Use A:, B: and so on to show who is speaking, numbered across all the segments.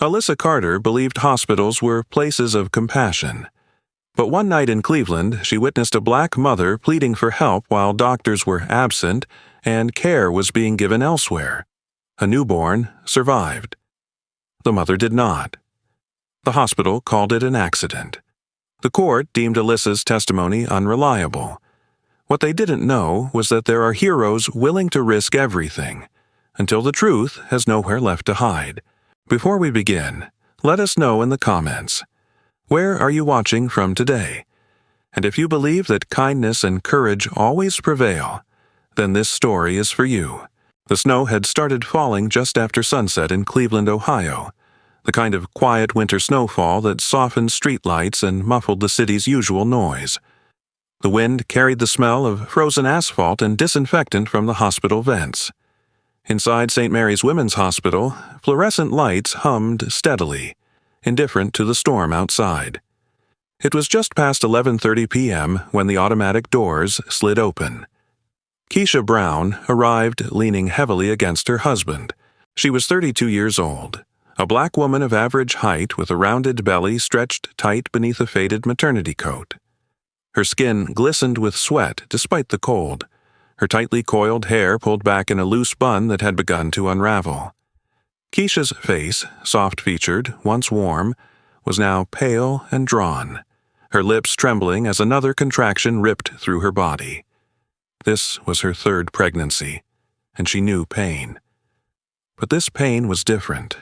A: Alyssa Carter believed hospitals were places of compassion. But one night in Cleveland, she witnessed a black mother pleading for help while doctors were absent and care was being given elsewhere. A newborn survived. The mother did not. The hospital called it an accident. The court deemed Alyssa's testimony unreliable. What they didn't know was that there are heroes willing to risk everything, until the truth has nowhere left to hide. Before we begin, let us know in the comments. Where are you watching from today? And if you believe that kindness and courage always prevail, then this story is for you. The snow had started falling just after sunset in Cleveland, Ohio, the kind of quiet winter snowfall that softened streetlights and muffled the city's usual noise. The wind carried the smell of frozen asphalt and disinfectant from the hospital vents. Inside St. Mary's Women's Hospital, fluorescent lights hummed steadily, indifferent to the storm outside. It was just past 11:30 p.m. when the automatic doors slid open. Keisha Brown arrived leaning heavily against her husband. She was 32 years old, a black woman of average height with a rounded belly stretched tight beneath a faded maternity coat. Her skin glistened with sweat despite the cold, her tightly coiled hair pulled back in a loose bun that had begun to unravel. Keisha's face, soft-featured, once warm, was now pale and drawn, her lips trembling as another contraction ripped through her body. This was her third pregnancy, and she knew pain. But this pain was different.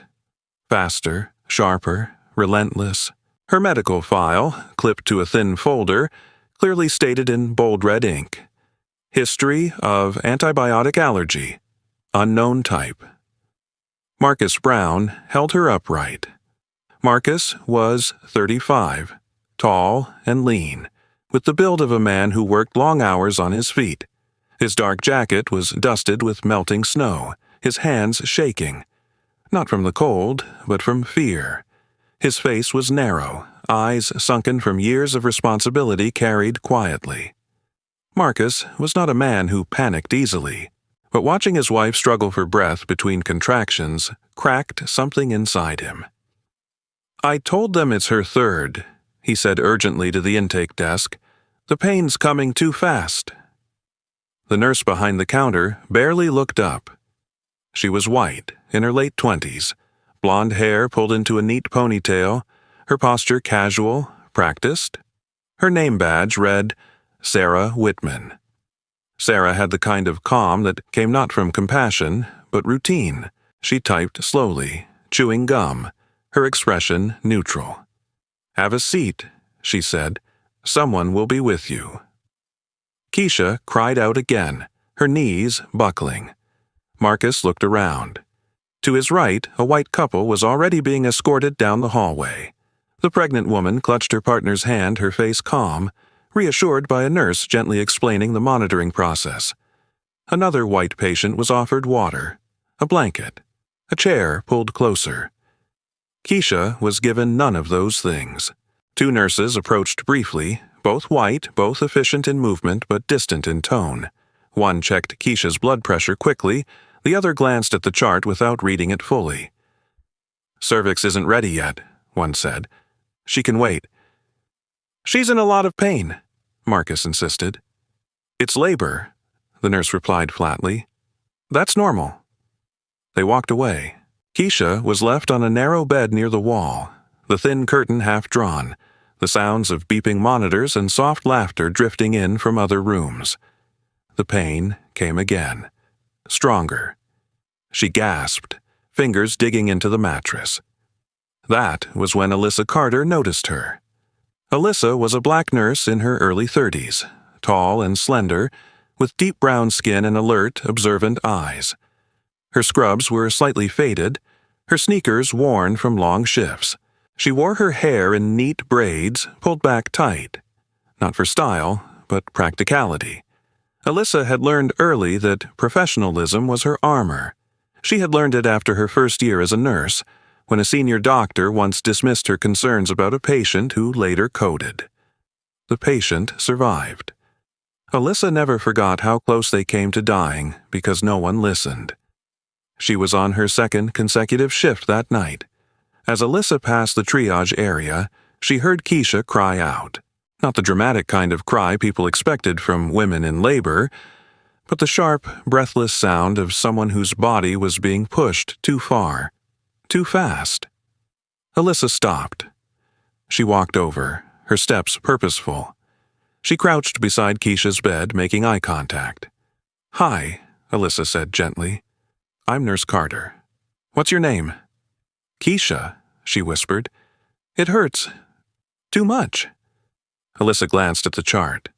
A: Faster, sharper, relentless. Her medical file, clipped to a thin folder, clearly stated in bold red ink, "History of antibiotic allergy. Unknown type." Marcus Brown held her upright. Marcus was 35, tall and lean, with the build of a man who worked long hours on his feet. His dark jacket was dusted with melting snow, his hands shaking, not from the cold, but from fear. His face was narrow, eyes sunken from years of responsibility carried quietly. Marcus was not a man who panicked easily, but watching his wife struggle for breath between contractions cracked something inside him. "I told them it's her third," he said urgently to the intake desk. "The pain's coming too fast." The nurse behind the counter barely looked up. She was white, in her late 20s, blonde hair pulled into a neat ponytail, her posture casual, practiced. Her name badge read, Sarah Whitman. Sarah had the kind of calm that came not from compassion, but routine. She typed slowly, chewing gum, her expression neutral. "Have a seat," she said. "Someone will be with you." Keisha cried out again, her knees buckling. Marcus looked around. To his right, a white couple was already being escorted down the hallway. The pregnant woman clutched her partner's hand, her face calm, reassured by a nurse gently explaining the monitoring process. Another white patient was offered water, a blanket, a chair pulled closer. Keisha was given none of those things. Two nurses approached briefly, both white, both efficient in movement but distant in tone. One checked Keisha's blood pressure quickly, the other glanced at the chart without reading it fully. "Cervix isn't ready yet," one said. "She can wait." "She's in a lot of pain," Marcus insisted. "It's labor," the nurse replied flatly. "That's normal." They walked away. Keisha was left on a narrow bed near the wall, the thin curtain half drawn, the sounds of beeping monitors and soft laughter drifting in from other rooms. The pain came again, stronger. She gasped, fingers digging into the mattress. That was when Alyssa Carter noticed her. Alyssa was a black nurse in her early 30s, tall and slender, with deep brown skin and alert, observant eyes. Her scrubs were slightly faded, her sneakers worn from long shifts. She wore her hair in neat braids, pulled back tight. Not for style, but practicality. Alyssa had learned early that professionalism was her armor. She had learned it after her first year as a nurse, when a senior doctor once dismissed her concerns about a patient who later coded. The patient survived. Alyssa never forgot how close they came to dying because no one listened. She was on her second consecutive shift that night. As Alyssa passed the triage area, she heard Keisha cry out. Not the dramatic kind of cry people expected from women in labor, but the sharp, breathless sound of someone whose body was being pushed too far, too fast. Alyssa stopped. She walked over, her steps purposeful. She crouched beside Keisha's bed, making eye contact. "Hi," Alyssa said gently. "I'm Nurse Carter. What's your name?" "Keisha," she whispered. "It hurts. Too much." Alyssa glanced at the chart.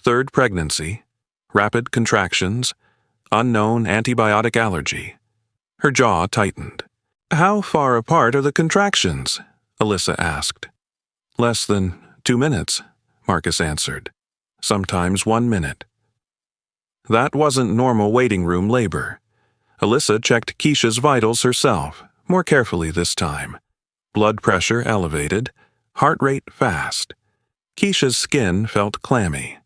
A: 3rd pregnancy, rapid contractions, unknown antibiotic allergy. Her jaw tightened. "How far apart are the contractions?" Alyssa asked. "Less than 2 minutes," Marcus answered. "Sometimes 1 minute." That wasn't normal waiting room labor. Alyssa checked Keisha's vitals herself, more carefully this time. Blood pressure elevated, heart rate fast. Keisha's skin felt clammy.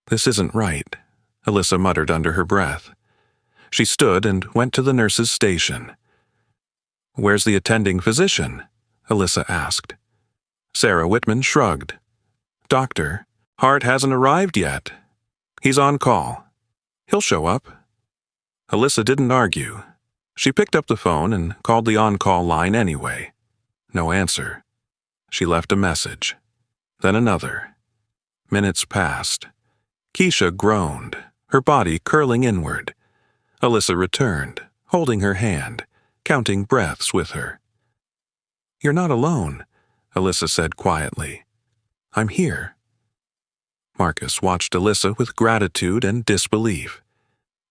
A: "This isn't right," Alyssa muttered under her breath. She stood and went to the nurse's station. "Where's the attending physician?" Alyssa asked. Sarah Whitman shrugged. "Doctor, Hart hasn't arrived yet. He's on call. He'll show up." Alyssa didn't argue. She picked up the phone and called the on-call line anyway. No answer. She left a message. Then another. Minutes passed. Keisha groaned, her body curling inward. Alyssa returned, holding her hand, counting breaths with her. "You're not alone," Alyssa said quietly. "I'm here." Marcus watched Alyssa with gratitude and disbelief.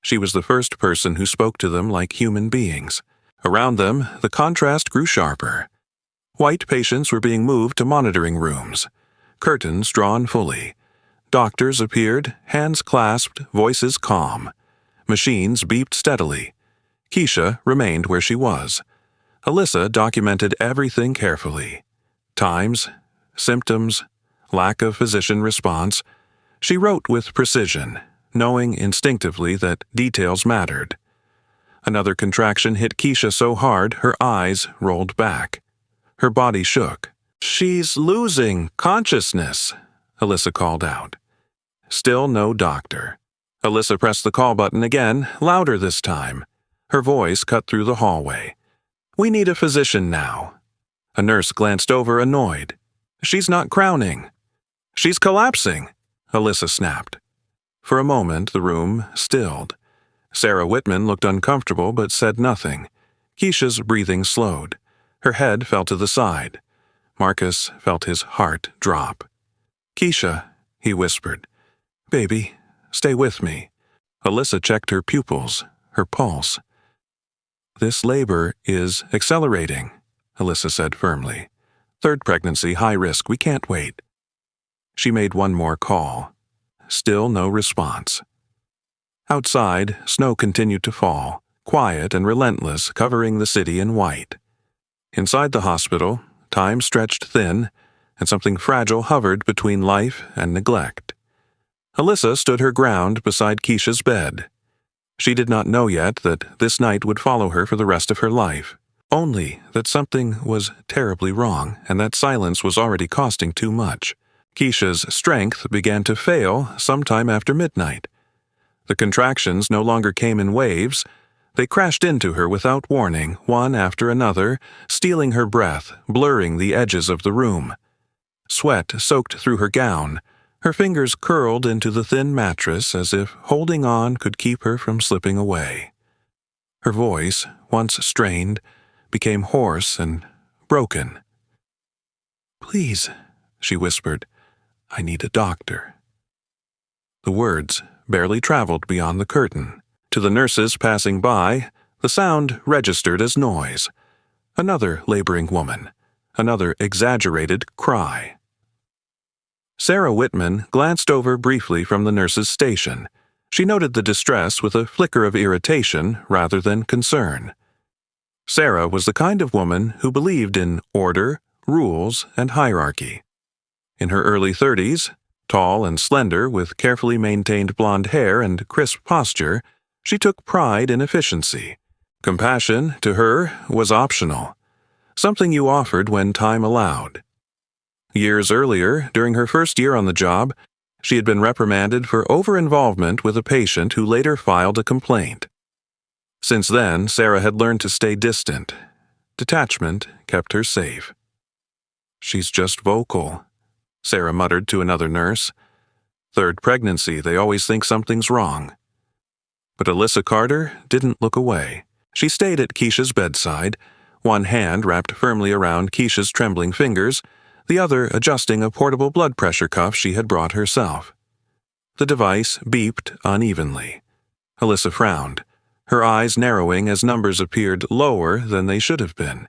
A: She was the first person who spoke to them like human beings. Around them, the contrast grew sharper. White patients were being moved to monitoring rooms. Curtains drawn fully. Doctors appeared, hands clasped, voices calm. Machines beeped steadily. Keisha remained where she was. Alyssa documented everything carefully. Times, symptoms, lack of physician response. She wrote with precision, knowing instinctively that details mattered. Another contraction hit Keisha so hard her eyes rolled back. Her body shook. "She's losing consciousness," Alyssa called out. Still no doctor. Alyssa pressed the call button again, louder this time. Her voice cut through the hallway. "We need a physician now." A nurse glanced over, annoyed. "She's not crowning." "She's collapsing," Alyssa snapped. For a moment, the room stilled. Sarah Whitman looked uncomfortable but said nothing. Keisha's breathing slowed. Her head fell to the side. Marcus felt his heart drop. "Keisha," he whispered. "Baby, stay with me." Alyssa checked her pupils, her pulse. "This labor is accelerating," Alyssa said firmly. "3rd pregnancy, high risk, we can't wait." She made one more call. Still no response. Outside, snow continued to fall, quiet and relentless, covering the city in white. Inside the hospital, time stretched thin, and something fragile hovered between life and neglect. Alyssa stood her ground beside Keisha's bed. She did not know yet that this night would follow her for the rest of her life, only that something was terribly wrong and that silence was already costing too much. Keisha's strength began to fail sometime after midnight. The contractions no longer came in waves. They crashed into her without warning, one after another, stealing her breath, blurring the edges of the room. Sweat soaked through her gown. Her fingers curled into the thin mattress as if holding on could keep her from slipping away. Her voice, once strained, became hoarse and broken. "Please," she whispered, "I need a doctor." The words barely traveled beyond the curtain. To the nurses passing by, the sound registered as noise. Another laboring woman. Another exaggerated cry. Sarah Whitman glanced over briefly from the nurse's station. She noted the distress with a flicker of irritation rather than concern. Sarah was the kind of woman who believed in order, rules, and hierarchy. In her early 30s, tall and slender with carefully maintained blonde hair and crisp posture, she took pride in efficiency. Compassion, to her, was optional. something you offered when time allowed. Years earlier, during her first year on the job, she had been reprimanded for over-involvement with a patient who later filed a complaint. Since then, Sarah had learned to stay distant. Detachment kept her safe. "She's just vocal," Sarah muttered to another nurse. "Third pregnancy, they always think something's wrong." But Alyssa Carter didn't look away. She stayed at Keisha's bedside, one hand wrapped firmly around Keisha's trembling fingers, the other adjusting a portable blood pressure cuff she had brought herself. The device beeped unevenly. Alyssa frowned, her eyes narrowing as numbers appeared lower than they should have been.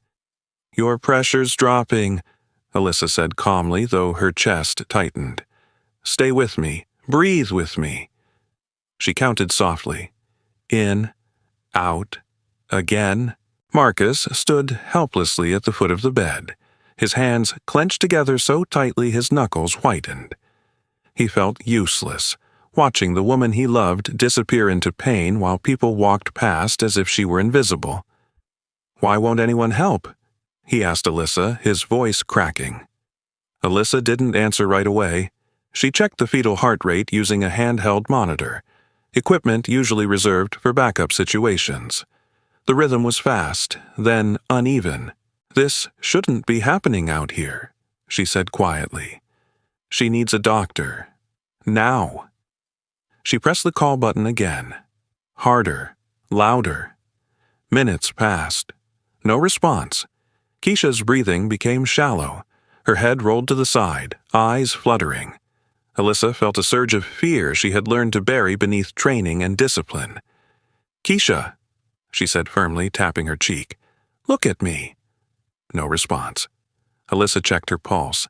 A: "Your pressure's dropping," Alyssa said calmly, though her chest tightened. "Stay with me. Breathe with me." She counted softly. In, out, again. Marcus stood helplessly at the foot of the bed, his hands clenched together so tightly his knuckles whitened. He felt useless, watching the woman he loved disappear into pain while people walked past as if she were invisible. "Why won't anyone help?" he asked Alyssa, his voice cracking. Alyssa didn't answer right away. She checked the fetal heart rate using a handheld monitor, equipment usually reserved for backup situations. The rhythm was fast, then uneven. "This shouldn't be happening out here," she said quietly. "She needs a doctor. Now." She pressed the call button again. Harder, louder. Minutes passed. No response. Keisha's breathing became shallow. Her head rolled to the side, eyes fluttering. Alyssa felt a surge of fear she had learned to bury beneath training and discipline. "Keisha," she said firmly, tapping her cheek. "Look at me." No response. Alyssa checked her pulse.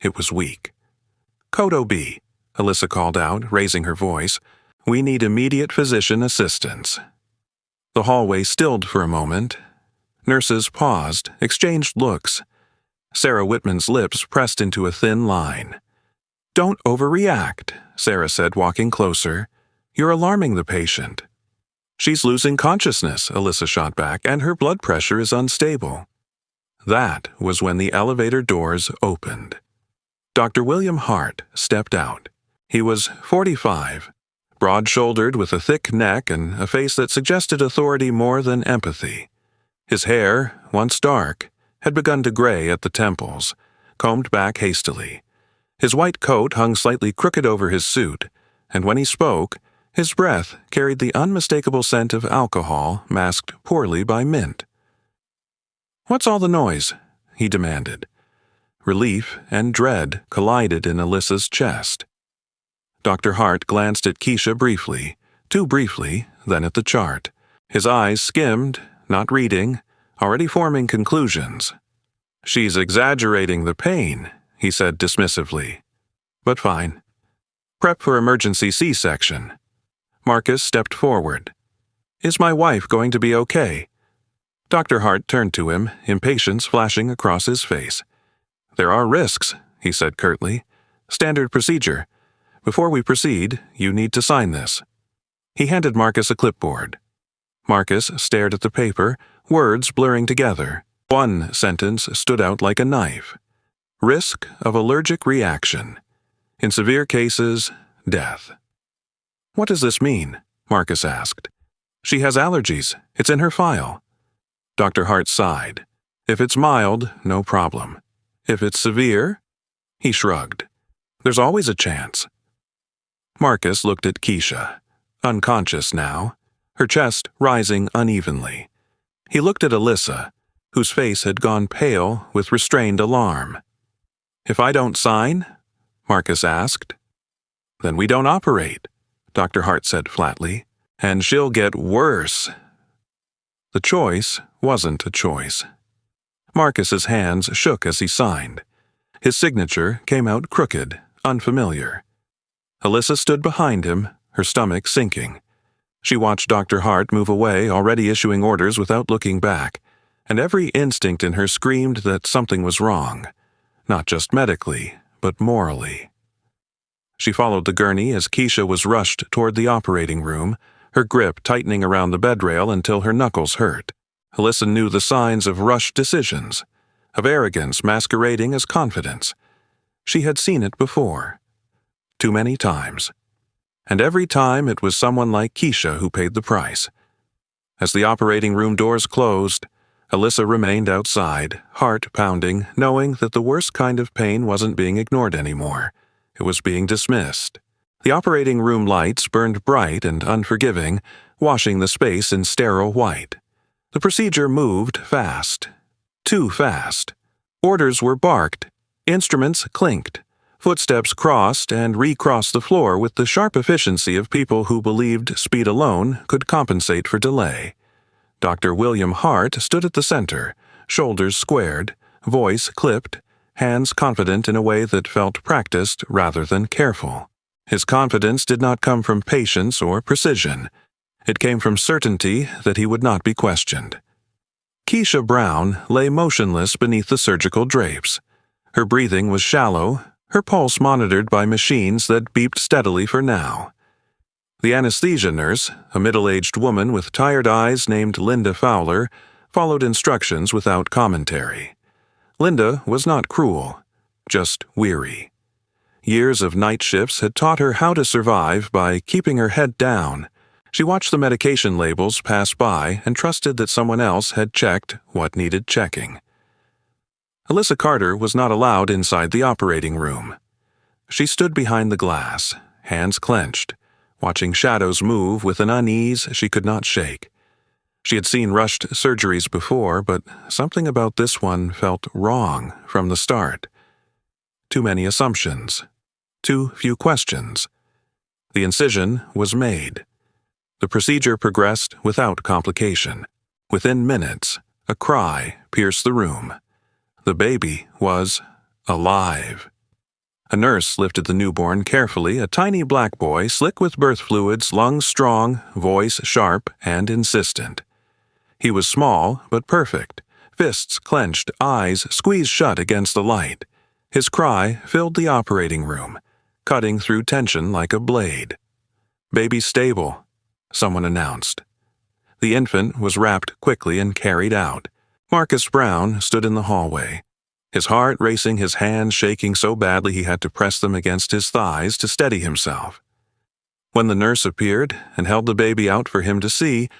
A: It was weak. "Code OB," Alyssa called out, raising her voice. "We need immediate physician assistance." The hallway stilled for a moment. Nurses paused, exchanged looks. Sarah Whitman's lips pressed into a thin line. "Don't overreact," Sarah said, walking closer. "You're alarming the patient." "She's losing consciousness," Alyssa shot back, "and her blood pressure is unstable." That was when the elevator doors opened. Dr. William Hart stepped out. He was 45, broad-shouldered with a thick neck and a face that suggested authority more than empathy. His hair, once dark, had begun to gray at the temples, combed back hastily. His white coat hung slightly crooked over his suit, and when he spoke, his breath carried the unmistakable scent of alcohol masked poorly by mint. "What's all the noise?" he demanded. Relief and dread collided in Alyssa's chest. Dr. Hart glanced at Keisha briefly, too briefly, then at the chart. His eyes skimmed, not reading, already forming conclusions. "She's exaggerating the pain," he said dismissively. "But fine. Prep for emergency C-section." Marcus stepped forward. "Is my wife going to be okay?" Dr. Hart turned to him, impatience flashing across his face. "There are risks," he said curtly. "Standard procedure. Before we proceed, you need to sign this." He handed Marcus a clipboard. Marcus stared at the paper, words blurring together. One sentence stood out like a knife. "Risk of allergic reaction. In severe cases, death." "What does this mean?" Marcus asked. "She has allergies. It's in her file." Dr. Hart sighed. "If it's mild, no problem. If it's severe?" He shrugged. "There's always a chance." Marcus looked at Keisha, unconscious now, her chest rising unevenly. He looked at Alyssa, whose face had gone pale with restrained alarm. "If I don't sign?" Marcus asked. "Then we don't operate," Dr. Hart said flatly. "And she'll get worse." The choice wasn't a choice. Marcus's hands shook as he signed. His signature came out crooked, unfamiliar. Alyssa stood behind him, her stomach sinking. She watched Dr. Hart move away, already issuing orders without looking back, and every instinct in her screamed that something was wrong, not just medically, but morally. She followed the gurney as Keisha was rushed toward the operating room, her grip tightening around the bedrail until her knuckles hurt. Alyssa knew the signs of rushed decisions. of arrogance masquerading as confidence. She had seen it before. Too many times. And every time it was someone like Keisha who paid the price. As the operating room doors closed, Alyssa remained outside, heart pounding, knowing that the worst kind of pain wasn't being ignored anymore. It was being dismissed. The operating room lights burned bright and unforgiving, washing the space in sterile white. The procedure moved fast. Too fast. Orders were barked. Instruments clinked. Footsteps crossed and recrossed the floor with the sharp efficiency of people who believed speed alone could compensate for delay. Dr. William Hart stood at the center, shoulders squared, voice clipped, hands confident in a way that felt practiced rather than careful. His confidence did not come from patience or precision. It came from certainty that he would not be questioned. Keisha Brown lay motionless beneath the surgical drapes. Her breathing was shallow, her pulse monitored by machines that beeped steadily for now. The anesthesia nurse, a middle-aged woman with tired eyes named Linda Fowler, followed instructions without commentary. Linda was not cruel, just weary. Years of night shifts had taught her how to survive by keeping her head down. She watched the medication labels pass by and trusted that someone else had checked what needed checking. Alyssa Carter was not allowed inside the operating room. She stood behind the glass, hands clenched, watching shadows move with an unease she could not shake. She had seen rushed surgeries before, but something about this one felt wrong from the start. Too many assumptions. Too few questions. The incision was made. The procedure progressed without complication. Within minutes, a cry pierced the room. The baby was alive. A nurse lifted the newborn carefully, a tiny black boy, slick with birth fluids, lungs strong, voice sharp and insistent. He was small but perfect, fists clenched, eyes squeezed shut against the light. His cry filled the operating room, cutting through tension like a blade. "Baby stable," someone announced. The infant was wrapped quickly and carried out. Marcus Brown stood in the hallway, his heart racing, his hands shaking so badly he had to press them against his thighs to steady himself. When the nurse appeared and held the baby out for him to see,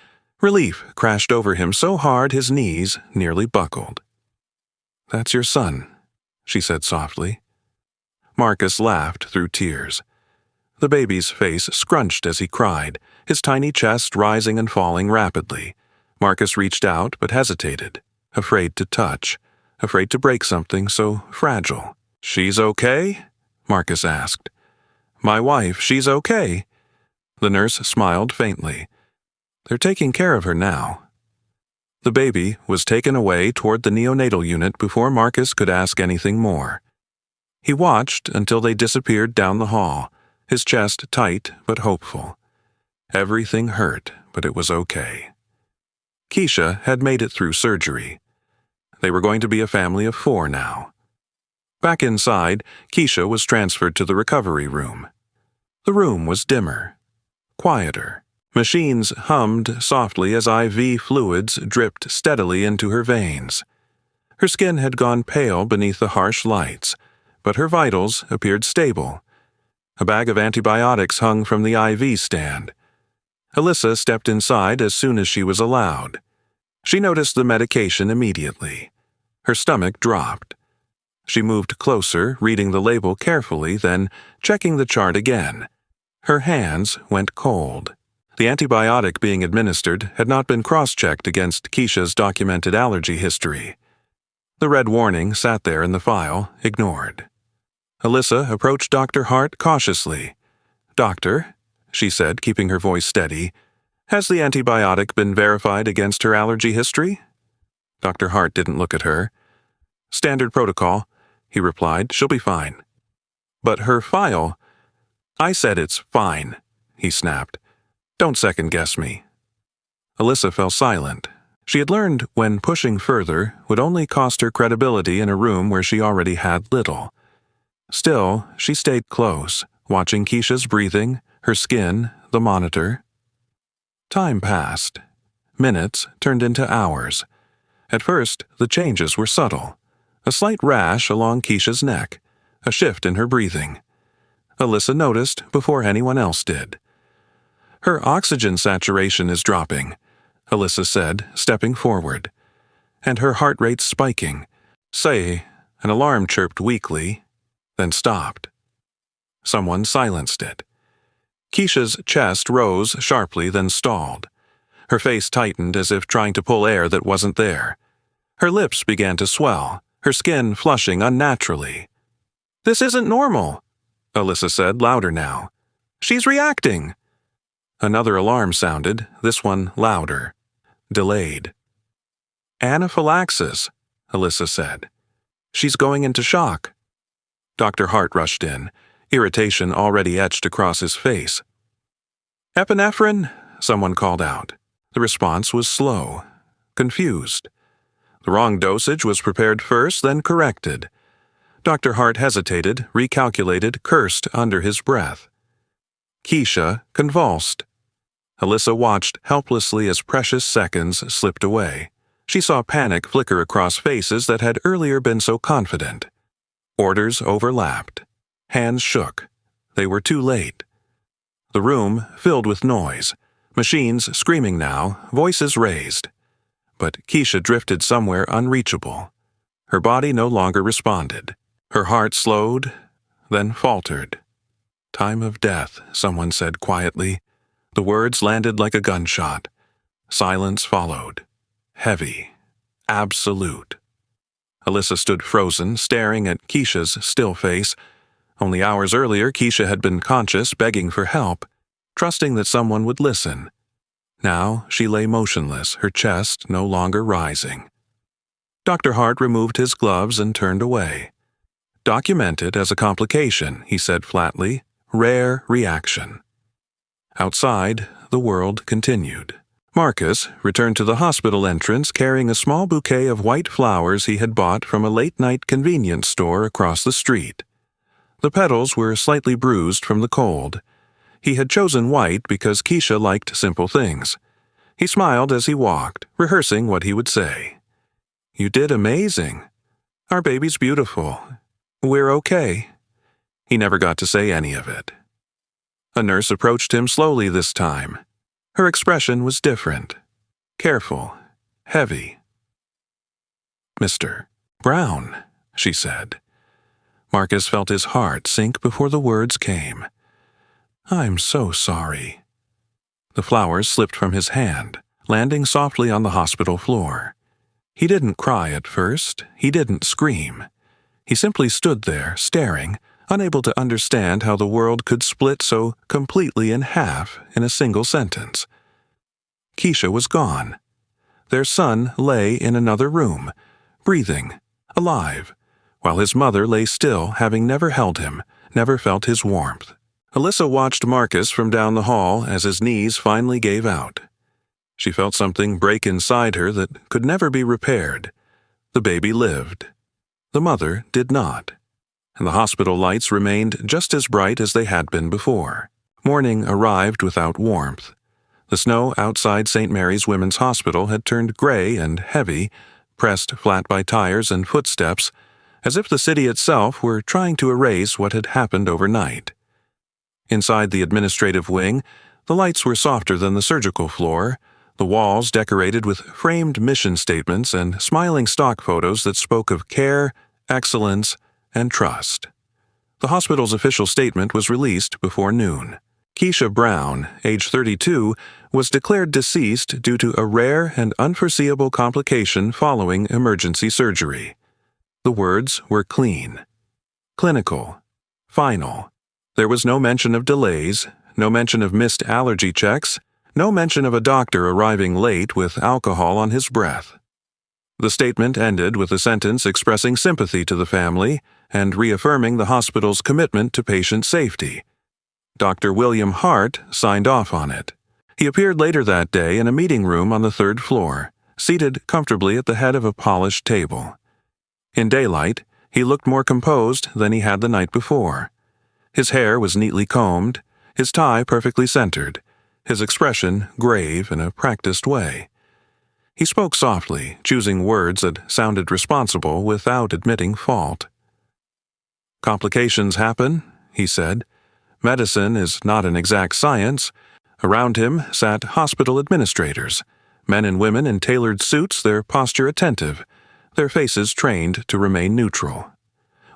A: relief crashed over him so hard his knees nearly buckled. "That's your son," she said softly. Marcus laughed through tears. The baby's face scrunched as he cried, his tiny chest rising and falling rapidly. Marcus reached out but hesitated, afraid to touch, afraid to break something so fragile. "She's okay?" Marcus asked. "My wife, she's okay." The nurse smiled faintly. "They're taking care of her now." The baby was taken away toward the neonatal unit before Marcus could ask anything more. He watched until they disappeared down the hall, his chest tight but hopeful. Everything hurt, but it was okay. Keisha had made it through surgery. They were going to be a family of 4 now. Back inside, Keisha was transferred to the recovery room. The room was dimmer, quieter. Machines hummed softly as IV fluids dripped steadily into her veins. Her skin had gone pale beneath the harsh lights, but her vitals appeared stable. A bag of antibiotics hung from the IV stand. Alyssa stepped inside as soon as she was allowed. She noticed the medication immediately. Her stomach dropped. She moved closer, reading the label carefully, then checking the chart again. Her hands went cold. The antibiotic being administered had not been cross-checked against Keisha's documented allergy history. The red warning sat there in the file, ignored. Alyssa approached Dr. Hart cautiously. "Doctor," she said, keeping her voice steady, "has the antibiotic been verified against her allergy history?" Dr. Hart didn't look at her. "Standard protocol," he replied. "She'll be fine." "But her file—" "I said it's fine," he snapped. "Don't second-guess me." Alyssa fell silent. She had learned when pushing further would only cost her credibility in a room where she already had little. Still, she stayed close, watching Keisha's breathing, her skin, the monitor. Time passed. Minutes turned into hours. At first, the changes were subtle. a slight rash along Keisha's neck, a shift in her breathing. Alyssa noticed before anyone else did. "Her oxygen saturation is dropping," Alyssa said, stepping forward. "And her heart rate spiking. Say," an alarm chirped weakly, then stopped. Someone silenced it. Keisha's chest rose sharply, then stalled. Her face tightened as if trying to pull air that wasn't there. Her lips began to swell, her skin flushing unnaturally. "This isn't normal," Alyssa said, louder now. "She's reacting." Another alarm sounded, this one louder. Delayed. "Anaphylaxis," Alyssa said. "She's going into shock." Dr. Hart rushed in, irritation already etched across his face. "Epinephrine?" someone called out. The response was slow, confused. The wrong dosage was prepared first, then corrected. Dr. Hart hesitated, recalculated, cursed under his breath. Keisha convulsed. Alyssa watched helplessly as precious seconds slipped away. She saw panic flicker across faces that had earlier been so confident. Orders overlapped. Hands shook. They were too late. The room filled with noise. Machines screaming now, voices raised. But Keisha drifted somewhere unreachable. Her body no longer responded. Her heart slowed, then faltered. "Time of death," someone said quietly. The words landed like a gunshot. Silence followed. Heavy. Absolute. Alyssa stood frozen, staring at Keisha's still face. Only hours earlier, Keisha had been conscious, begging for help, trusting that someone would listen. Now she lay motionless, her chest no longer rising. Dr. Hart removed his gloves and turned away. "Documented as a complication," he said flatly. "Rare reaction." Outside, the world continued. Marcus returned to the hospital entrance carrying a small bouquet of white flowers he had bought from a late-night convenience store across the street. The petals were slightly bruised from the cold. He had chosen white because Keisha liked simple things. He smiled as he walked, rehearsing what he would say. "You did amazing. Our baby's beautiful. We're okay." He never got to say any of it. A nurse approached him slowly this time. Her expression was different. Careful. Heavy. "Mr. Brown," she said. Marcus felt his heart sink before the words came. "I'm so sorry." The flowers slipped from his hand, landing softly on the hospital floor. He didn't cry at first. He didn't scream. He simply stood there, staring, unable to understand how the world could split so completely in half in a single sentence. Keisha was gone. Their son lay in another room, breathing, alive, while his mother lay still, having never held him, never felt his warmth. Alyssa watched Marcus from down the hall as his knees finally gave out. She felt something break inside her that could never be repaired. The baby lived. The mother did not. And the hospital lights remained just as bright as they had been before. Morning arrived without warmth. The snow outside St. Mary's Women's Hospital had turned gray and heavy, pressed flat by tires and footsteps, as if the city itself were trying to erase what had happened overnight. Inside the administrative wing, the lights were softer than the surgical floor, the walls decorated with framed mission statements and smiling stock photos that spoke of care, excellence, and trust. The hospital's official statement was released before noon. Keisha Brown, age 32, was declared deceased due to a rare and unforeseeable complication following emergency surgery. The words were clean, clinical, final. There was no mention of delays, no mention of missed allergy checks, no mention of a doctor arriving late with alcohol on his breath. The statement ended with a sentence expressing sympathy to the family and reaffirming the hospital's commitment to patient safety. Dr. William Hart signed off on it. He appeared later that day in a meeting room on the third floor, seated comfortably at the head of a polished table. In daylight, he looked more composed than he had the night before. His hair was neatly combed, his tie perfectly centered, his expression grave in a practiced way. He spoke softly, choosing words that sounded responsible without admitting fault. "Complications happen," he said. "Medicine is not an exact science." Around him sat hospital administrators, men and women in tailored suits, their posture attentive, their faces trained to remain neutral.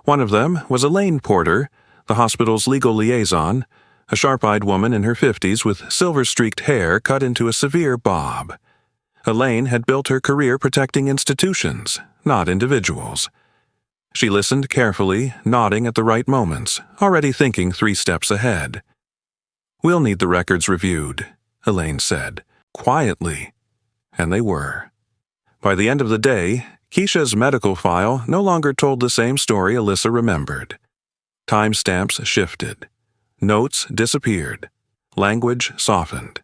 A: One of them was Elaine Porter, the hospital's legal liaison, a sharp-eyed woman in her 50s with silver-streaked hair cut into a severe bob. Elaine had built her career protecting institutions, not individuals. She listened carefully, nodding at the right moments, already thinking 3 steps ahead. "We'll need the records reviewed," Elaine said, quietly, and they were. By the end of the day, Keisha's medical file no longer told the same story Alyssa remembered. Timestamps shifted. Notes disappeared. Language softened.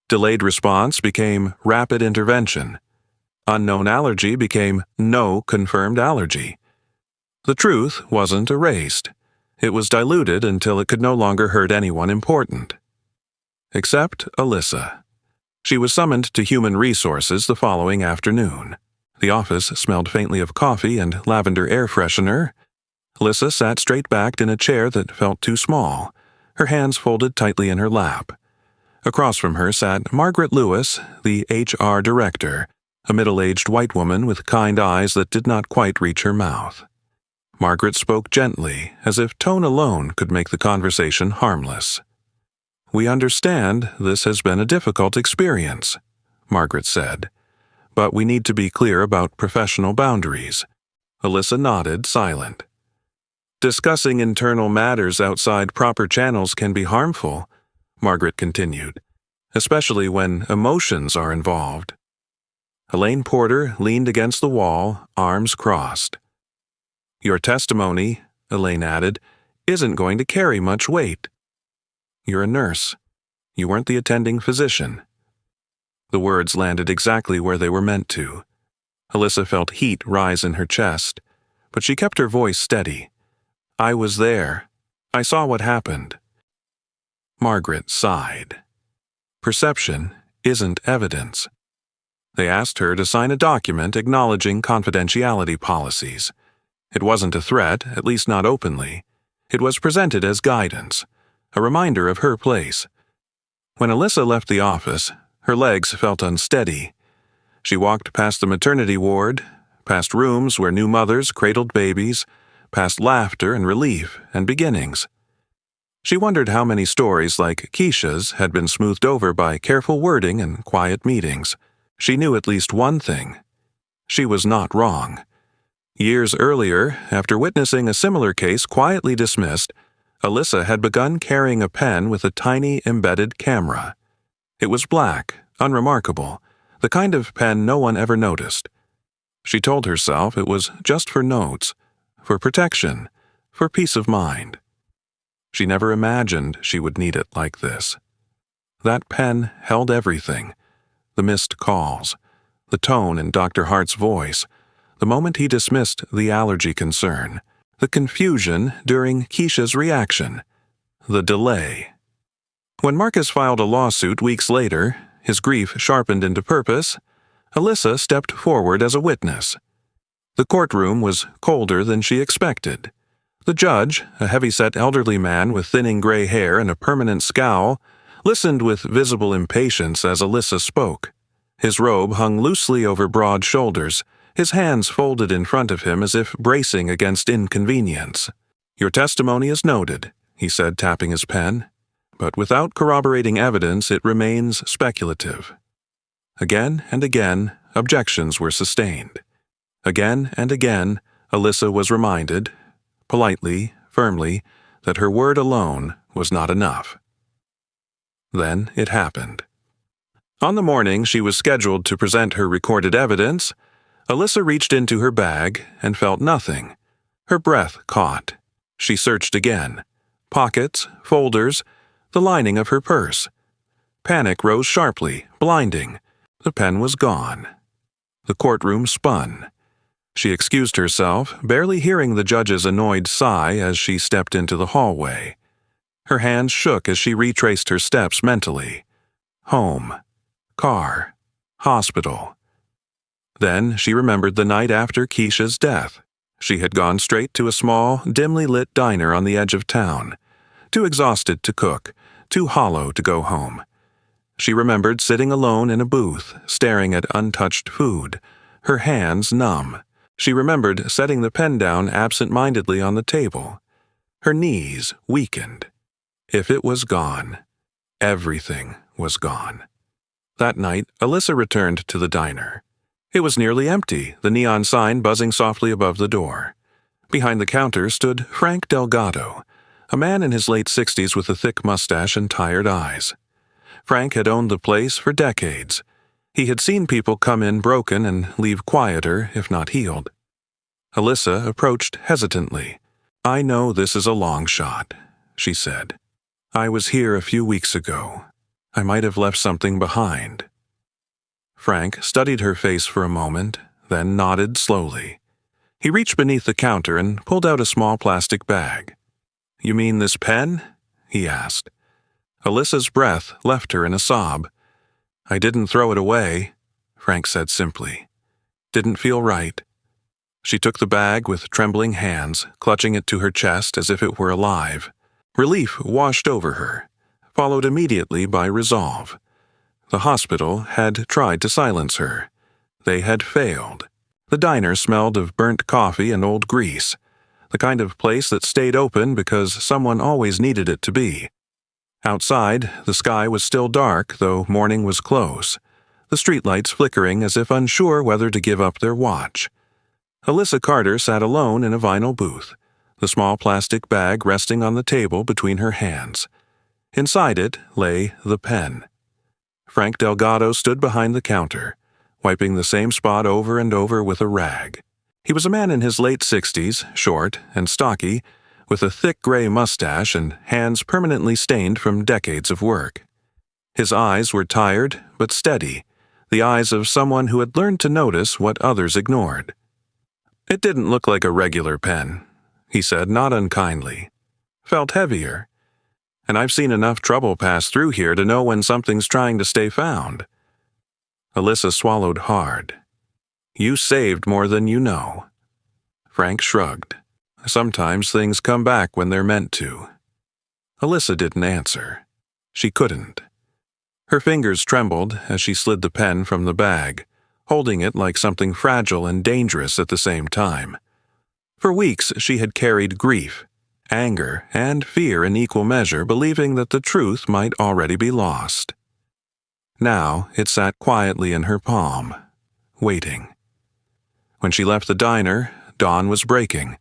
A: Delayed response became rapid intervention. Unknown allergy became no confirmed allergy. The truth wasn't erased. It was diluted until it could no longer hurt anyone important. Except Alyssa. She was summoned to Human Resources the following afternoon. The office smelled faintly of coffee and lavender air freshener. Alyssa sat straight-backed in a chair that felt too small, her hands folded tightly in her lap. Across from her sat Margaret Lewis, the HR director, a middle-aged white woman with kind eyes that did not quite reach her mouth. Margaret spoke gently, as if tone alone could make the conversation harmless. "We understand this has been a difficult experience," Margaret said, "but we need to be clear about professional boundaries." Alyssa nodded, silent. "Discussing internal matters outside proper channels can be harmful," Margaret continued, "especially when emotions are involved." Elaine Porter leaned against the wall, arms crossed. "Your testimony," Elaine added, "isn't going to carry much weight. You're a nurse. You weren't the attending physician." The words landed exactly where they were meant to. Alyssa felt heat rise in her chest, but she kept her voice steady. "I was there. I saw what happened." Margaret sighed. Perception isn't evidence. They asked her to sign a document acknowledging confidentiality policies. It wasn't a threat, at least not openly. It was presented as guidance, a reminder of her place. When Alyssa left the office, her legs felt unsteady. She walked past the maternity ward, past rooms where new mothers cradled babies, past laughter and relief and beginnings. She wondered how many stories like Keisha's had been smoothed over by careful wording and quiet meetings. She knew at least one thing. She was not wrong. Years earlier, after witnessing a similar case quietly dismissed, Alyssa had begun carrying a pen with a tiny embedded camera. It was black, unremarkable, the kind of pen no one ever noticed. She told herself it was just for notes, for protection, for peace of mind. She never imagined she would need it like this. That pen held everything: the missed calls, the tone in Dr. Hart's voice, the moment he dismissed the allergy concern, the confusion during Keisha's reaction, the delay. When Marcus filed a lawsuit weeks later, his grief sharpened into purpose, Alyssa stepped forward as a witness. The courtroom was colder than she expected. The judge, a heavy-set elderly man with thinning gray hair and a permanent scowl, listened with visible impatience as Alyssa spoke. His robe hung loosely over broad shoulders, his hands folded in front of him as if bracing against inconvenience. "Your testimony is noted," he said, tapping his pen, "but without corroborating evidence it remains speculative." Again and again, objections were sustained. Again and again, Alyssa was reminded, politely, firmly, that her word alone was not enough. Then it happened. On the morning she was scheduled to present her recorded evidence, Alyssa reached into her bag and felt nothing. Her breath caught. She searched again. Pockets, folders, the lining of her purse. Panic rose sharply, blinding. The pen was gone. The courtroom spun. She excused herself, barely hearing the judge's annoyed sigh as she stepped into the hallway. Her hands shook as she retraced her steps mentally. Home. Car. Hospital. Then she remembered the night after Keisha's death. She had gone straight to a small, dimly lit diner on the edge of town, too exhausted to cook, too hollow to go home. She remembered sitting alone in a booth, staring at untouched food, her hands numb. She remembered setting the pen down absent-mindedly on the table. Her knees weakened. If it was gone, everything was gone. That night, Alyssa returned to the diner. It was nearly empty, the neon sign buzzing softly above the door. Behind the counter stood Frank Delgado, a man in his late 60s with a thick mustache and tired eyes. Frank had owned the place for decades. He had seen people come in broken and leave quieter, if not healed. Alyssa approached hesitantly. "I know this is a long shot," she said. "I was here a few weeks ago. I might have left something behind." Frank studied her face for a moment, then nodded slowly. He reached beneath the counter and pulled out a small plastic bag. "You mean this pen?" he asked. Alyssa's breath left her in a sob. "I didn't throw it away," Frank said simply. "Didn't feel right." She took the bag with trembling hands, clutching it to her chest as if it were alive. Relief washed over her, followed immediately by resolve. The hospital had tried to silence her. They had failed. The diner smelled of burnt coffee and old grease, the kind of place that stayed open because someone always needed it to be. Outside, the sky was still dark, though morning was close, the streetlights flickering as if unsure whether to give up their watch. Alyssa Carter sat alone in a vinyl booth, the small plastic bag resting on the table between her hands. Inside it lay the pen. Frank Delgado stood behind the counter, wiping the same spot over and over with a rag. He was a man in his late 60s, short and stocky, with a thick gray mustache and hands permanently stained from decades of work. His eyes were tired but steady, the eyes of someone who had learned to notice what others ignored. "It didn't look like a regular pen," he said, not unkindly. "Felt heavier. And I've seen enough trouble pass through here to know when something's trying to stay found." Alyssa swallowed hard. "You saved more than you know." Frank shrugged. "Sometimes things come back when they're meant to." Alyssa didn't answer. She couldn't. Her fingers trembled as she slid the pen from the bag, holding it like something fragile and dangerous at the same time. For weeks she had carried grief, anger, and fear in equal measure, believing that the truth might already be lost. Now it sat quietly in her palm, waiting. When she left the diner, dawn was breaking.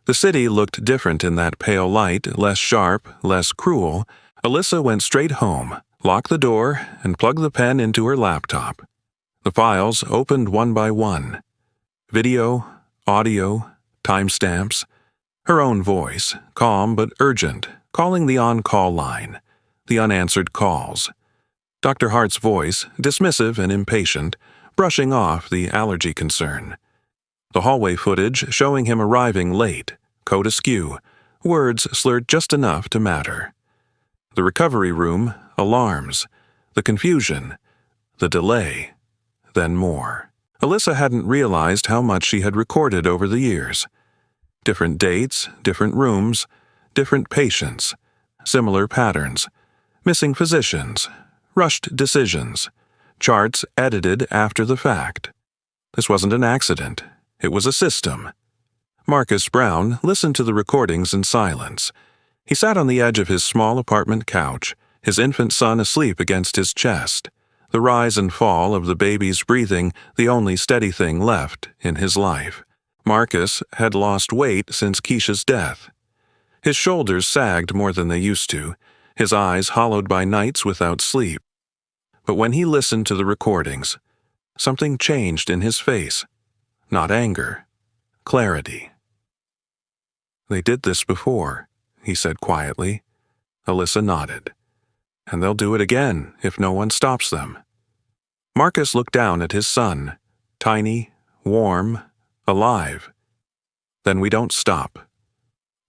A: The city looked different in that pale light, less sharp, less cruel. Alyssa went straight home, locked the door, and plugged the pen into her laptop. The files opened one by one. Video, audio, timestamps. Her own voice, calm but urgent, calling the on-call line. The unanswered calls. Dr. Hart's voice, dismissive and impatient, brushing off the allergy concern. The hallway footage showing him arriving late, coat askew, words slurred just enough to matter. The recovery room, alarms, the confusion, the delay, then more. Alyssa hadn't realized how much she had recorded over the years. Different dates, different rooms, different patients, similar patterns, missing physicians, rushed decisions, charts edited after the fact. This wasn't an accident. It was a system. Marcus Brown listened to the recordings in silence. He sat on the edge of his small apartment couch, his infant son asleep against his chest, the rise and fall of the baby's breathing the only steady thing left in his life. Marcus had lost weight since Keisha's death. His shoulders sagged more than they used to, his eyes hollowed by nights without sleep. But when he listened to the recordings, something changed in his face. Not anger, clarity. "They did this before," he said quietly. Alyssa nodded. "And they'll do it again if no one stops them." Marcus looked down at his son, tiny, warm, alive. "Then we don't stop."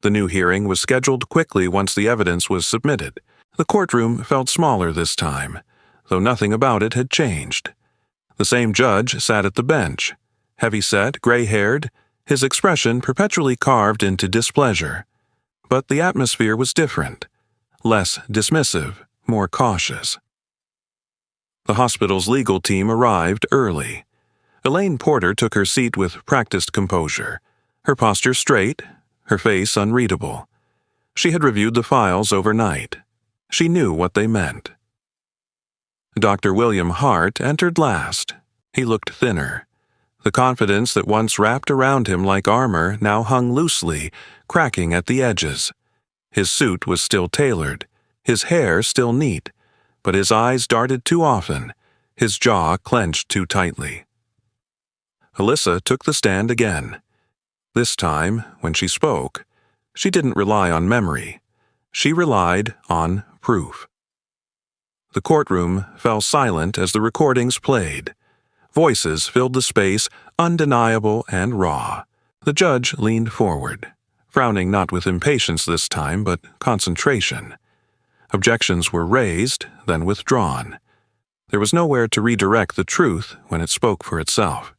A: The new hearing was scheduled quickly once the evidence was submitted. The courtroom felt smaller this time, though nothing about it had changed. The same judge sat at the bench, heavy-set, gray-haired, his expression perpetually carved into displeasure. But the atmosphere was different, less dismissive, more cautious. The hospital's legal team arrived early. Elaine Porter took her seat with practiced composure, her posture straight, her face unreadable. She had reviewed the files overnight. She knew what they meant. Dr. William Hart entered last. He looked thinner. The confidence that once wrapped around him like armor now hung loosely, cracking at the edges. His suit was still tailored, his hair still neat, but his eyes darted too often, his jaw clenched too tightly. Alyssa took the stand again. This time, when she spoke, she didn't rely on memory. She relied on proof. The courtroom fell silent as the recordings played. Voices filled the space, undeniable and raw. The judge leaned forward, frowning not with impatience this time, but concentration. Objections were raised, then withdrawn. There was nowhere to redirect the truth when it spoke for itself.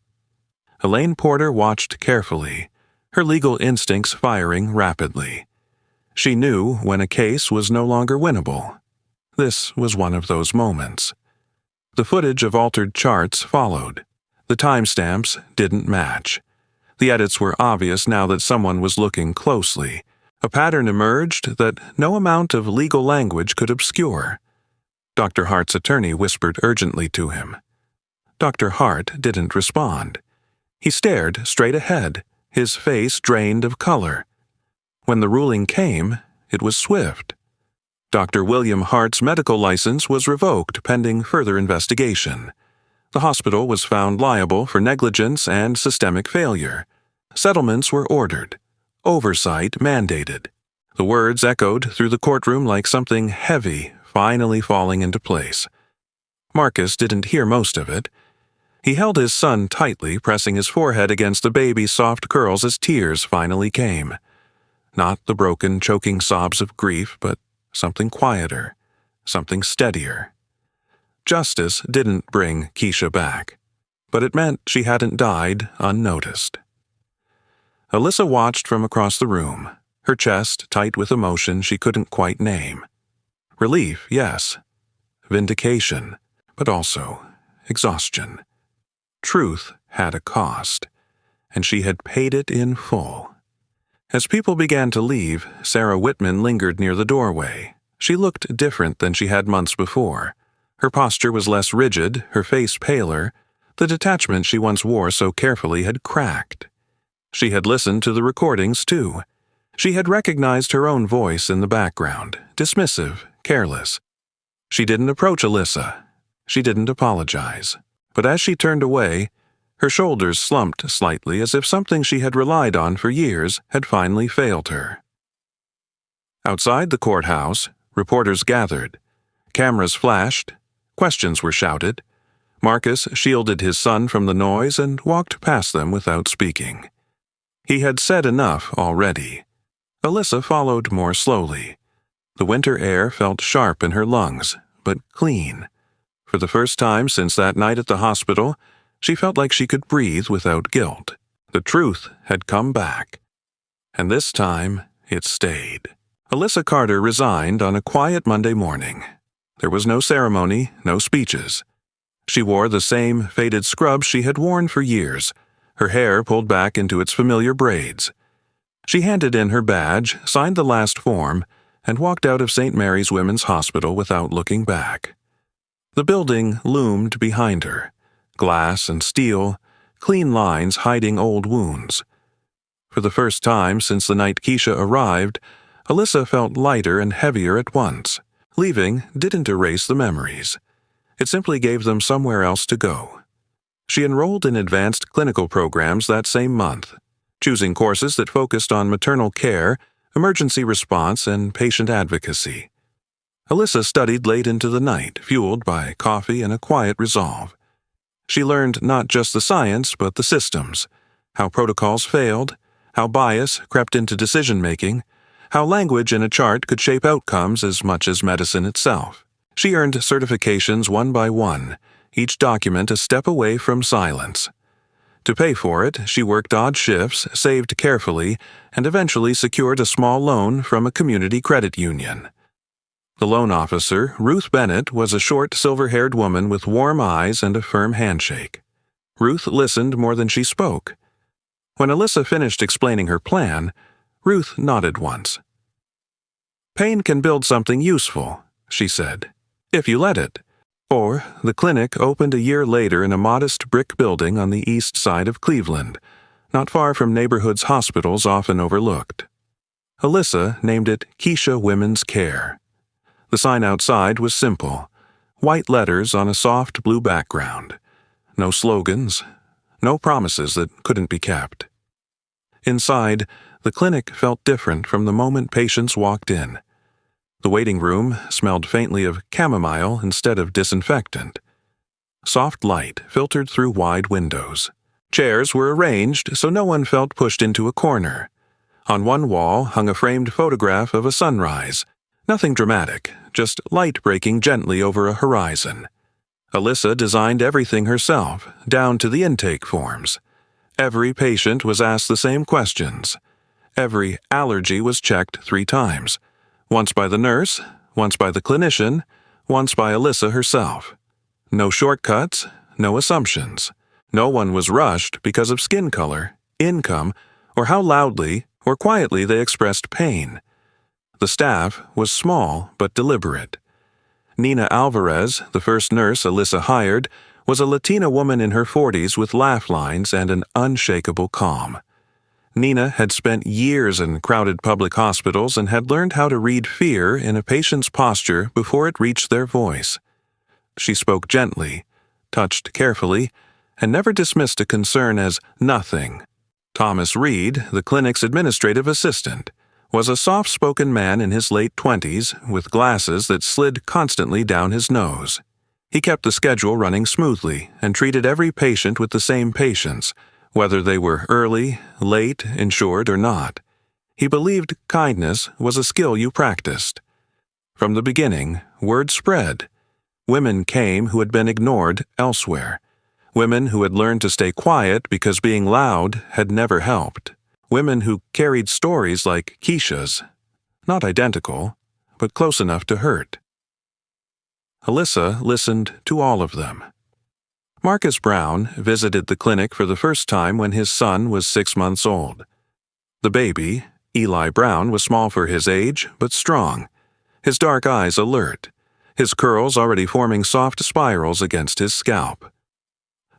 A: Elaine Porter watched carefully, her legal instincts firing rapidly. She knew when a case was no longer winnable. This was one of those moments. The footage of altered charts followed. The timestamps didn't match. The edits were obvious now that someone was looking closely. A pattern emerged that no amount of legal language could obscure. Dr. Hart's attorney whispered urgently to him. Dr. Hart didn't respond. He stared straight ahead, his face drained of color. When the ruling came, it was swift. Dr. William Hart's medical license was revoked pending further investigation. The hospital was found liable for negligence and systemic failure. Settlements were ordered. Oversight mandated. The words echoed through the courtroom like something heavy finally falling into place. Marcus didn't hear most of it. He held his son tightly, pressing his forehead against the baby's soft curls as tears finally came. Not the broken, choking sobs of grief, but something quieter, something steadier. Justice didn't bring Keisha back, but it meant she hadn't died unnoticed. Alyssa watched from across the room, her chest tight with emotion she couldn't quite name. Relief, yes. Vindication, but also exhaustion. Truth had a cost, and she had paid it in full. As people began to leave, Sarah Whitman lingered near the doorway. She looked different than she had months before. Her posture was less rigid, her face paler. The detachment she once wore so carefully had cracked. She had listened to the recordings, too. She had recognized her own voice in the background, dismissive, careless. She didn't approach Alyssa. She didn't apologize. But as she turned away, her shoulders slumped slightly as if something she had relied on for years had finally failed her. Outside the courthouse, reporters gathered. Cameras flashed. Questions were shouted. Marcus shielded his son from the noise and walked past them without speaking. He had said enough already. Alyssa followed more slowly. The winter air felt sharp in her lungs, but clean. For the first time since that night at the hospital, she felt like she could breathe without guilt. The truth had come back. And this time, it stayed. Alyssa Carter resigned on a quiet Monday morning. There was no ceremony, no speeches. She wore the same faded scrubs she had worn for years, her hair pulled back into its familiar braids. She handed in her badge, signed the last form, and walked out of St. Mary's Women's Hospital without looking back. The building loomed behind her, glass and steel, clean lines hiding old wounds. For the first time since the night Keisha arrived, Alyssa felt lighter and heavier at once. Leaving didn't erase the memories. It simply gave them somewhere else to go. She enrolled in advanced clinical programs that same month, choosing courses that focused on maternal care, emergency response, and patient advocacy. Alyssa studied late into the night, fueled by coffee and a quiet resolve. She learned not just the science, but the systems, how protocols failed, how bias crept into decision-making, how language in a chart could shape outcomes as much as medicine itself. She earned certifications one by one, each document a step away from silence. To pay for it, she worked odd shifts, saved carefully, and eventually secured a small loan from a community credit union. The loan officer, Ruth Bennett, was a short, silver-haired woman with warm eyes and a firm handshake. Ruth listened more than she spoke. When Alyssa finished explaining her plan, Ruth nodded once. "Pain can build something useful," she said, "if you let it." Or, the clinic opened a year later in a modest brick building on the east side of Cleveland, not far from neighborhoods hospitals often overlooked. Alyssa named it Keisha Women's Care. The sign outside was simple, white letters on a soft blue background. No slogans, no promises that couldn't be kept. Inside, the clinic felt different from the moment patients walked in. The waiting room smelled faintly of chamomile instead of disinfectant. Soft light filtered through wide windows. Chairs were arranged so no one felt pushed into a corner. On one wall hung a framed photograph of a sunrise. Nothing dramatic, just light breaking gently over a horizon. Alyssa designed everything herself, down to the intake forms. Every patient was asked the same questions. Every allergy was checked 3 times. Once by the nurse, once by the clinician, once by Alyssa herself. No shortcuts, no assumptions. No one was rushed because of skin color, income, or how loudly or quietly they expressed pain. The staff was small but deliberate. Nina Alvarez, the first nurse Alyssa hired, was a Latina woman in her 40s with laugh lines and an unshakable calm. Nina had spent years in crowded public hospitals and had learned how to read fear in a patient's posture before it reached their voice. She spoke gently, touched carefully, and never dismissed a concern as nothing. Thomas Reed, the clinic's administrative assistant, was a soft-spoken man in his late 20s with glasses that slid constantly down his nose. He kept the schedule running smoothly and treated every patient with the same patience, whether they were early, late, insured, or not. He believed kindness was a skill you practiced. From the beginning, word spread. Women came who had been ignored elsewhere. Women who had learned to stay quiet because being loud had never helped. Women who carried stories like Keisha's, not identical, but close enough to hurt. Alyssa listened to all of them. Marcus Brown visited the clinic for the first time when his son was 6 months old. The baby, Eli Brown, was small for his age, but strong, his dark eyes alert, his curls already forming soft spirals against his scalp.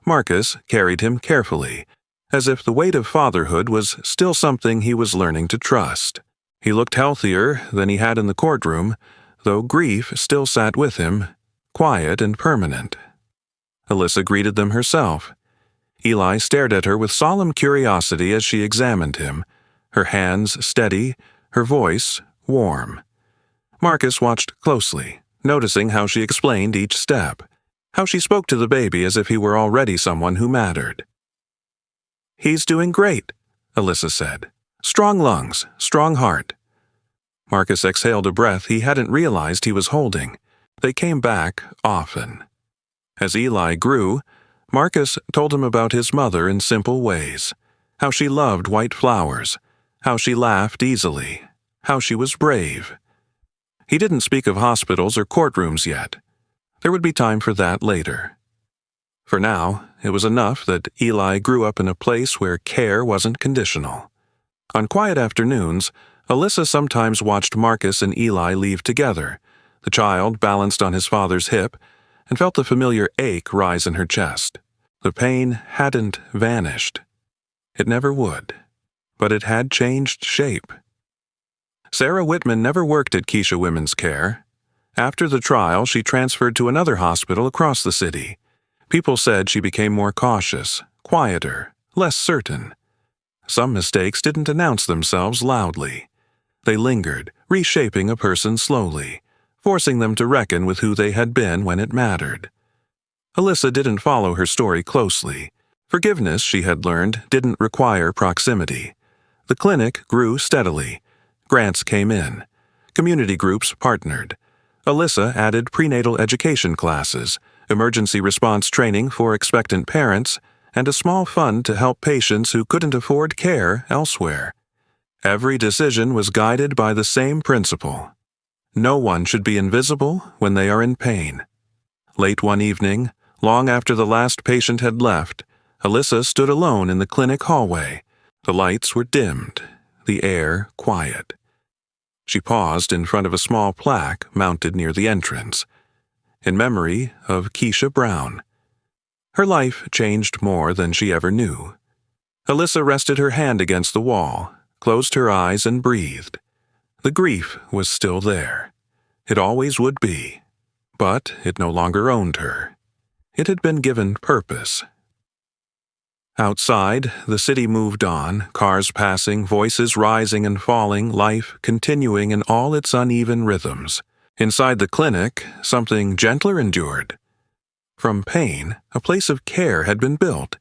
A: Marcus carried him carefully, as if the weight of fatherhood was still something he was learning to trust. He looked healthier than he had in the courtroom, though grief still sat with him, quiet and permanent. Alyssa greeted them herself. Eli stared at her with solemn curiosity as she examined him, her hands steady, her voice warm. Marcus watched closely, noticing how she explained each step, how she spoke to the baby as if he were already someone who mattered. "He's doing great," Alyssa said. "Strong lungs, strong heart." Marcus exhaled a breath he hadn't realized he was holding. They came back often. As Eli grew, Marcus told him about his mother in simple ways, how she loved white flowers, how she laughed easily, how she was brave. He didn't speak of hospitals or courtrooms yet. There would be time for that later. For now, it was enough that Eli grew up in a place where care wasn't conditional. On quiet afternoons, Alyssa sometimes watched Marcus and Eli leave together, the child balanced on his father's hip, and felt the familiar ache rise in her chest. The pain hadn't vanished. It never would, but it had changed shape. Sarah Whitman never worked at Keisha Women's Care. After the trial, she transferred to another hospital across the city. People said she became more cautious, quieter, less certain. Some mistakes didn't announce themselves loudly. They lingered, reshaping a person slowly, forcing them to reckon with who they had been when it mattered. Alyssa didn't follow her story closely. Forgiveness, she had learned, didn't require proximity. The clinic grew steadily. Grants came in. Community groups partnered. Alyssa added prenatal education classes, emergency response training for expectant parents, and a small fund to help patients who couldn't afford care elsewhere. Every decision was guided by the same principle. No one should be invisible when they are in pain. Late one evening, long after the last patient had left, Alyssa stood alone in the clinic hallway. The lights were dimmed, the air quiet. She paused in front of a small plaque mounted near the entrance, in memory of Keisha Brown. Her life changed more than she ever knew. Alyssa rested her hand against the wall, closed her eyes, and breathed. The grief was still there. It always would be. But it no longer owned her. It had been given purpose. Outside, the city moved on, cars passing, voices rising and falling, life continuing in all its uneven rhythms. Inside the clinic, something gentler endured. From pain, a place of care had been built,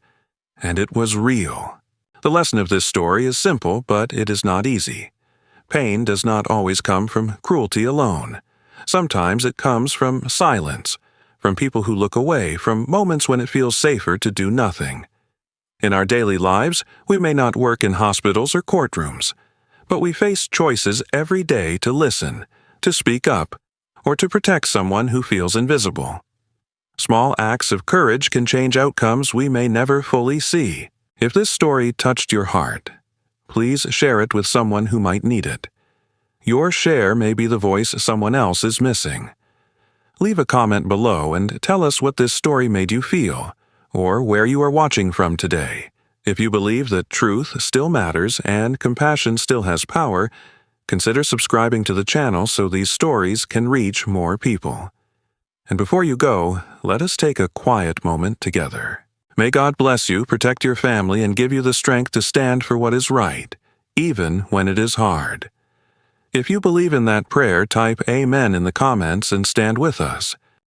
A: and it was real. The lesson of this story is simple, but it is not easy. Pain does not always come from cruelty alone. Sometimes it comes from silence, from people who look away, from moments when it feels safer to do nothing. In our daily lives, we may not work in hospitals or courtrooms, but we face choices every day to listen, to speak up, or to protect someone who feels invisible. Small acts of courage can change outcomes we may never fully see. If this story touched your heart, please share it with someone who might need it. Your share may be the voice someone else is missing. Leave a comment below and tell us what this story made you feel, or where you are watching from today. If you believe that truth still matters and compassion still has power, consider subscribing to the channel so these stories can reach more people. And before you go, let us take a quiet moment together. May God bless you, protect your family, and give you the strength to stand for what is right, even when it is hard. If you believe in that prayer, type Amen in the comments and stand with us.